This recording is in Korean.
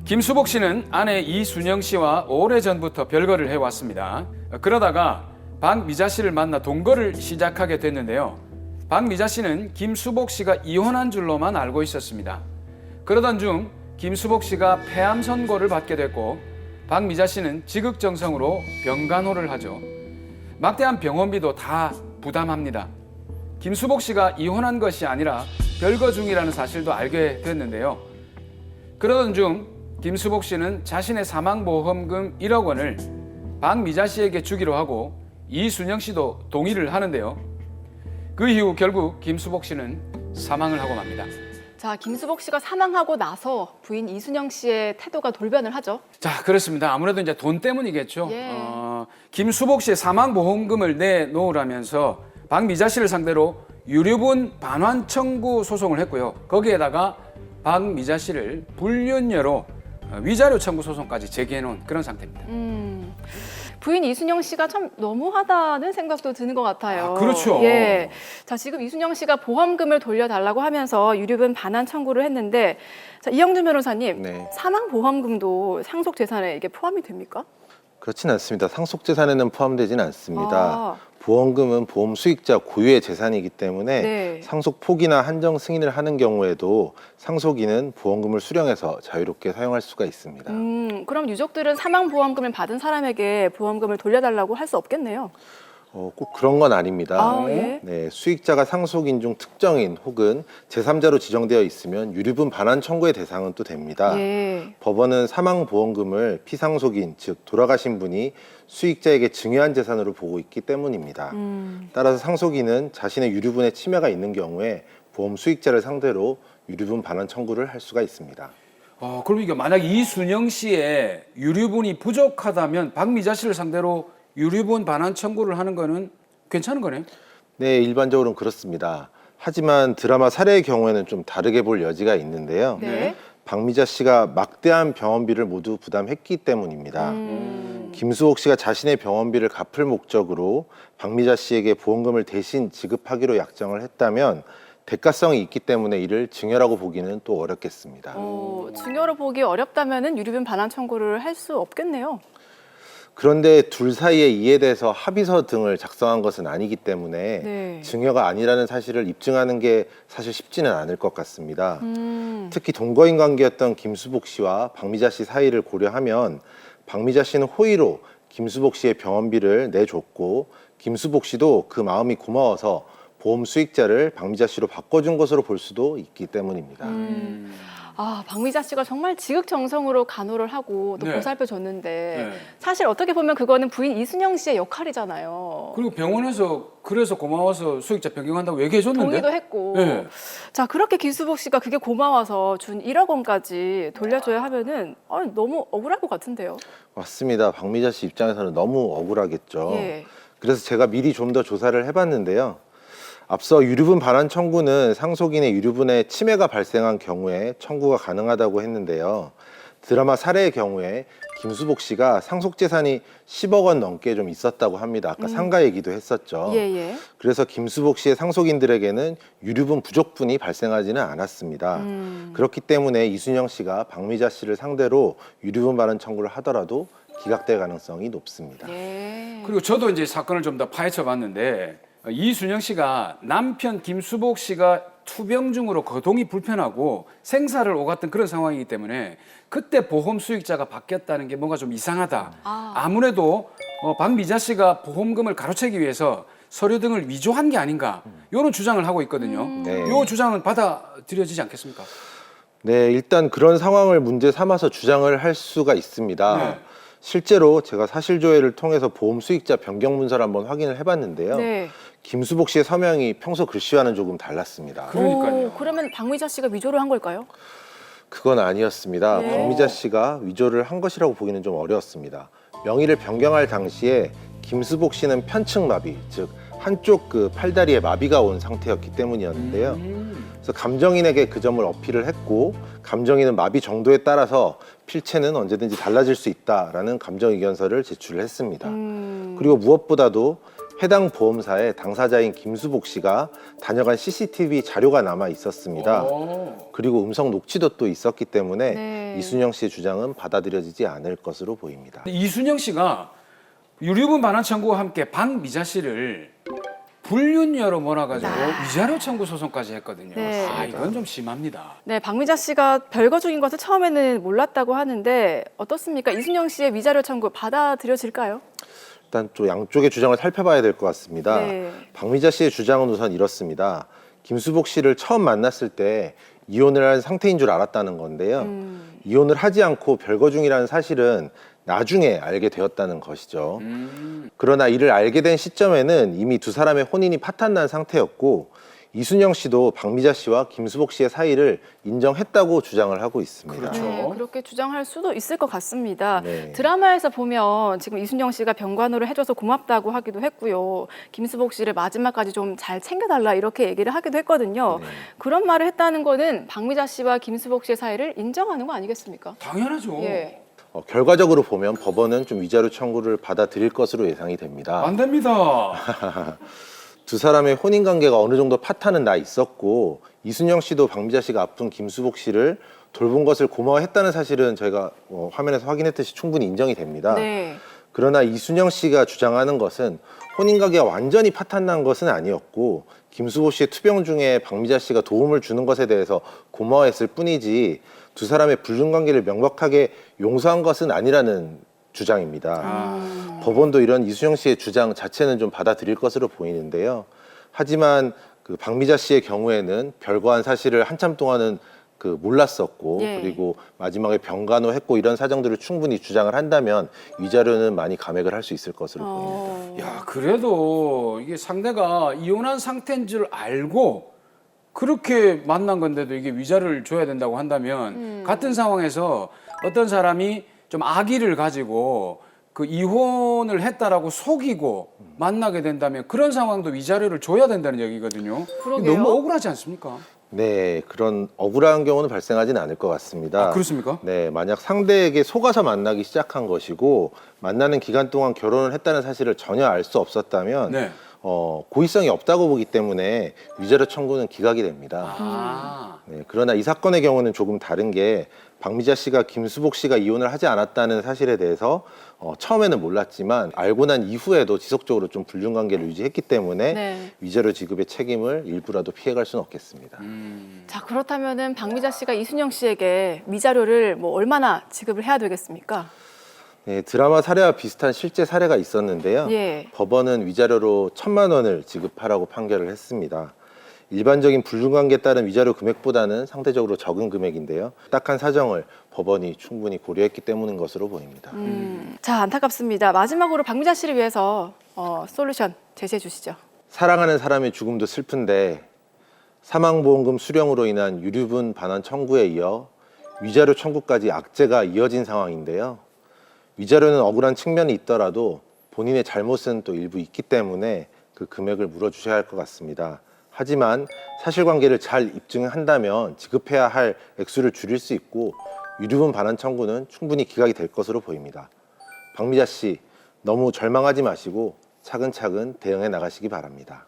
김수복 씨는 아내 이순영 씨와 오래전부터 별거를 해왔습니다. 그러다가 박미자 씨를 만나 동거를 시작하게 됐는데요. 박미자 씨는 김수복 씨가 이혼한 줄로만 알고 있었습니다. 그러던 중 김수복 씨가 폐암 선고를 받게 됐고 박미자 씨는 지극정성으로 병간호를 하죠. 막대한 병원비도 다 부담합니다. 김수복 씨가 이혼한 것이 아니라 별거 중이라는 사실도 알게 됐는데요. 그러던 중 김수복 씨는 자신의 사망보험금 1억 원을 박미자 씨에게 주기로 하고 이순영 씨도 동의를 하는데요. 그 이후 결국 김수복 씨는 사망을 하고 맙니다. 자, 김수복 씨가 사망하고 나서 부인 이순영 씨의 태도가 돌변을 하죠. 자, 그렇습니다. 아무래도 이제 돈 때문이겠죠. 예. 김수복 씨의 사망보험금을 내놓으라면서 박미자 씨를 상대로 유류분 반환 청구 소송을 했고요. 거기에다가 박미자 씨를 불륜녀로 위자료 청구 소송까지 제기해놓은 그런 상태입니다. 부인 이순영 씨가 참 너무하다는 생각도 드는 것 같아요. 그렇죠. 예. 자, 지금 이순영 씨가 보험금을 돌려달라고 하면서 유류분 반환 청구를 했는데, 자, 이영준 변호사님, 네. 사망 보험금도 상속 재산에 이게 포함이 됩니까? 그렇진 않습니다. 상속 재산에는 포함되지는 않습니다. 아. 보험금은 보험 수익자 고유의 재산이기 때문에 네. 상속 포기나 한정 승인을 하는 경우에도 상속인은 보험금을 수령해서 자유롭게 사용할 수가 있습니다. 그럼 유족들은 사망 보험금을 받은 사람에게 보험금을 돌려달라고 할 수 없겠네요. 꼭 그런 건 아닙니다. 아, 예? 네, 수익자가 상속인 중 특정인 혹은 제3자로 지정되어 있으면 유류분 반환 청구의 대상은 또 됩니다. 예. 법원은 사망보험금을 피상속인, 즉 돌아가신 분이 수익자에게 증여한 재산으로 보고 있기 때문입니다. 따라서 상속인은 자신의 유류분에 침해가 있는 경우에 보험 수익자를 상대로 유류분 반환 청구를 할 수가 있습니다. 그럼 이게 만약 이순영 씨의 유류분이 부족하다면 박미자 씨를 상대로 유류분 반환 청구를 하는 거는 괜찮은 거네요? 네, 일반적으로는 그렇습니다. 하지만 드라마 사례의 경우에는 좀 다르게 볼 여지가 있는데요. 네. 박미자 씨가 막대한 병원비를 모두 부담했기 때문입니다. 김수옥 씨가 자신의 병원비를 갚을 목적으로 박미자 씨에게 보험금을 대신 지급하기로 약정을 했다면 대가성이 있기 때문에 이를 증여라고 보기는 또 어렵겠습니다. 증여로 보기 어렵다면은 유류분 반환 청구를 할 수 없겠네요. 그런데 둘 사이에 이해돼서 합의서 등을 작성한 것은 아니기 때문에 네. 증여가 아니라는 사실을 입증하는 게 사실 쉽지는 않을 것 같습니다. 특히 동거인 관계였던 김수복 씨와 박미자 씨 사이를 고려하면 박미자 씨는 호의로 김수복 씨의 병원비를 내줬고 김수복 씨도 그 마음이 고마워서 보험 수익자를 박미자 씨로 바꿔준 것으로 볼 수도 있기 때문입니다. 아, 박미자 씨가 정말 지극정성으로 간호를 하고 또 네. 보살펴줬는데 네. 사실 어떻게 보면 그거는 부인 이순영 씨의 역할이잖아요. 그리고 병원에서 그래서 고마워서 수익자 변경한다고 얘기해 줬는데. 동의도 했고. 네. 자, 그렇게 김수복 씨가 그게 고마워서 준 1억 원까지 돌려줘야 하면은 너무 억울할 것 같은데요. 맞습니다. 박미자 씨 입장에서는 너무 억울하겠죠. 예. 그래서 제가 미리 좀 더 조사를 해봤는데요. 앞서 유류분 반환 청구는 상속인의 유류분에 침해가 발생한 경우에 청구가 가능하다고 했는데요. 드라마 사례의 경우에 김수복 씨가 상속 재산이 10억 원 넘게 좀 있었다고 합니다. 아까 상가 얘기도 했었죠. 예. 그래서 김수복 씨의 상속인들에게는 유류분 부족분이 발생하지는 않았습니다. 그렇기 때문에 이순영 씨가 박미자 씨를 상대로 유류분 반환 청구를 하더라도 기각될 가능성이 높습니다. 예. 그리고 저도 이제 사건을 좀 더 파헤쳐 봤는데 이순영 씨가 남편 김수복 씨가 투병 중으로 거동이 불편하고 생사를 오갔던 그런 상황이기 때문에 그때 보험 수익자가 바뀌었다는 게 뭔가 좀 이상하다. 아무래도 박미자 씨가 보험금을 가로채기 위해서 서류 등을 위조한 게 아닌가 이런 주장을 하고 있거든요. 네. 이 주장은 받아들여지지 않겠습니까? 네, 일단 그런 상황을 문제 삼아서 주장을 할 수가 있습니다. 네. 실제로 제가 사실조회를 통해서 보험 수익자 변경 문서를 한번 확인을 해봤는데요. 네. 김수복 씨의 서명이 평소 글씨와는 조금 달랐습니다. 그러니까요. 그러면 박미자 씨가 위조를 한 걸까요? 그건 아니었습니다. 네. 박미자 씨가 위조를 한 것이라고 보기는 좀 어려웠습니다. 명의를 변경할 당시에 김수복 씨는 편측마비, 즉 한쪽 그 팔다리에 마비가 온 상태였기 때문이었는데요. 그래서 감정인에게 그 점을 어필을 했고 감정인은 마비 정도에 따라서 필체는 언제든지 달라질 수 있다라는 감정의견서를 제출을 했습니다. 그리고 무엇보다도 해당 보험사에 당사자인 김수복 씨가 다녀간 CCTV 자료가 남아 있었습니다. 그리고 음성 녹취도 또 있었기 때문에 네. 이순영 씨의 주장은 받아들여지지 않을 것으로 보입니다. 이순영 씨가 유류분 반환 청구와 함께 박미자 씨를 불륜녀로 몰아가지고 위자료 청구 소송까지 했거든요. 네. 이건 좀 심합니다. 네, 박미자 씨가 별거 중인 것을 처음에는 몰랐다고 하는데 어떻습니까? 이순영 씨의 위자료 청구 받아들여질까요? 일단 또 양쪽의 주장을 살펴봐야 될 것 같습니다. 네. 박미자 씨의 주장은 우선 이렇습니다. 김수복 씨를 처음 만났을 때 이혼을 한 상태인 줄 알았다는 건데요. 이혼을 하지 않고 별거 중이라는 사실은 나중에 알게 되었다는 것이죠. 그러나 이를 알게 된 시점에는 이미 두 사람의 혼인이 파탄난 상태였고 이순영 씨도 박미자 씨와 김수복 씨의 사이를 인정했다고 주장을 하고 있습니다. 그렇죠. 네, 그렇게 주장할 수도 있을 것 같습니다. 네. 드라마에서 보면 지금 이순영 씨가 병간호를 해줘서 고맙다고 하기도 했고요. 김수복 씨를 마지막까지 좀 잘 챙겨달라 이렇게 얘기를 하기도 했거든요. 네. 그런 말을 했다는 거는 박미자 씨와 김수복 씨의 사이를 인정하는 거 아니겠습니까? 당연하죠. 예. 결과적으로 보면 법원은 좀 위자료 청구를 받아들일 것으로 예상이 됩니다. 안 됩니다. 두 사람의 혼인 관계가 어느 정도 파탄은 나 있었고 이순영 씨도 박미자 씨가 아픈 김수복 씨를 돌본 것을 고마워했다는 사실은 저희가 화면에서 확인했듯이 충분히 인정이 됩니다. 네. 그러나 이순영 씨가 주장하는 것은 혼인 관계가 완전히 파탄난 것은 아니었고 김수복 씨의 투병 중에 박미자 씨가 도움을 주는 것에 대해서 고마워했을 뿐이지 두 사람의 불륜 관계를 명백하게 용서한 것은 아니라는 주장입니다. 법원도 이런 이순영 씨의 주장 자체는 좀 받아들일 것으로 보이는데요. 하지만 그 박미자 씨의 경우에는 별거한 사실을 한참 동안은 몰랐었고 예. 그리고 마지막에 병간호했고 이런 사정들을 충분히 주장을 한다면 위자료는 많이 감액을 할 수 있을 것으로 보입니다. 야, 그래도 이게 상대가 이혼한 상태인 줄 알고 그렇게 만난 건데도 이게 위자료를 줘야 된다고 한다면 같은 상황에서 어떤 사람이 좀 악의를 가지고 그 이혼을 했다라고 속이고 만나게 된다면 그런 상황도 위자료를 줘야 된다는 얘기거든요. 그러게요. 너무 억울하지 않습니까? 네, 그런 억울한 경우는 발생하지는 않을 것 같습니다. 그렇습니까? 네, 만약 상대에게 속아서 만나기 시작한 것이고 만나는 기간 동안 결혼을 했다는 사실을 전혀 알 수 없었다면 네. 고의성이 없다고 보기 때문에 위자료 청구는 기각이 됩니다. 네, 그러나 이 사건의 경우는 조금 다른 게 박미자 씨가 김수복 씨가 이혼을 하지 않았다는 사실에 대해서 처음에는 몰랐지만 알고 난 이후에도 지속적으로 좀 불륜 관계를 유지했기 때문에 네. 위자료 지급의 책임을 일부라도 피해갈 수는 없겠습니다. 자, 그렇다면은 박미자 씨가 이순영 씨에게 위자료를 뭐 얼마나 지급을 해야 되겠습니까? 네, 드라마 사례와 비슷한 실제 사례가 있었는데요. 예. 법원은 위자료로 1,000만 원을 지급하라고 판결을 했습니다. 일반적인 불륜관계에 따른 위자료 금액보다는 상대적으로 적은 금액인데요. 딱한 사정을 법원이 충분히 고려했기 때문인 것으로 보입니다. 자, 안타깝습니다. 마지막으로 박미자 씨를 위해서 솔루션 제시해 주시죠. 사랑하는 사람의 죽음도 슬픈데 사망보험금 수령으로 인한 유류분 반환 청구에 이어 위자료 청구까지 악재가 이어진 상황인데요. 위자료는 억울한 측면이 있더라도 본인의 잘못은 또 일부 있기 때문에 그 금액을 물어주셔야 할 것 같습니다. 하지만 사실관계를 잘 입증한다면 지급해야 할 액수를 줄일 수 있고 유류분 반환 청구는 충분히 기각이 될 것으로 보입니다. 박미자 씨, 너무 절망하지 마시고 차근차근 대응해 나가시기 바랍니다.